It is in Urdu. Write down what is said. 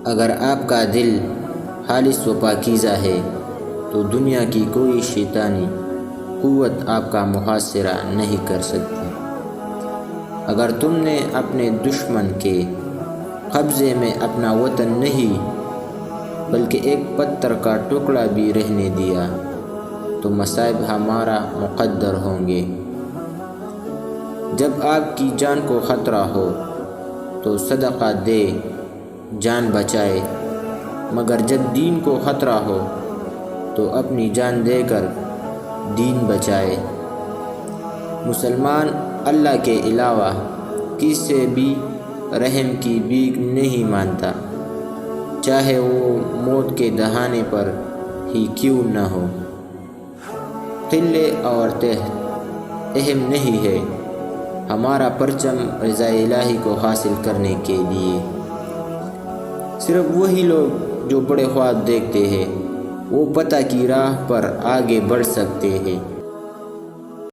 اگر آپ کا دل خالص و پاکیزہ ہے تو دنیا کی کوئی شیطانی قوت آپ کا محاصرہ نہیں کر سکتی۔ اگر تم نے اپنے دشمن کے قبضے میں اپنا وطن نہیں بلکہ ایک پتھر کا ٹکڑا بھی رہنے دیا تو مصائب ہمارا مقدر ہوں گے۔ جب آپ کی جان کو خطرہ ہو تو صدقہ دے جان بچائے، مگر جب دین کو خطرہ ہو تو اپنی جان دے کر دین بچائے۔ مسلمان اللہ کے علاوہ کسی سے بھی رحم کی بھیک نہیں مانتا، چاہے وہ موت کے دہانے پر ہی کیوں نہ ہو۔ قلے اور تحت اہم نہیں ہے، ہمارا پرچم رضا الہی کو حاصل کرنے کے لیے۔ صرف وہی لوگ جو بڑے خواب دیکھتے ہیں وہ پتہ کی راہ پر آگے بڑھ سکتے ہیں۔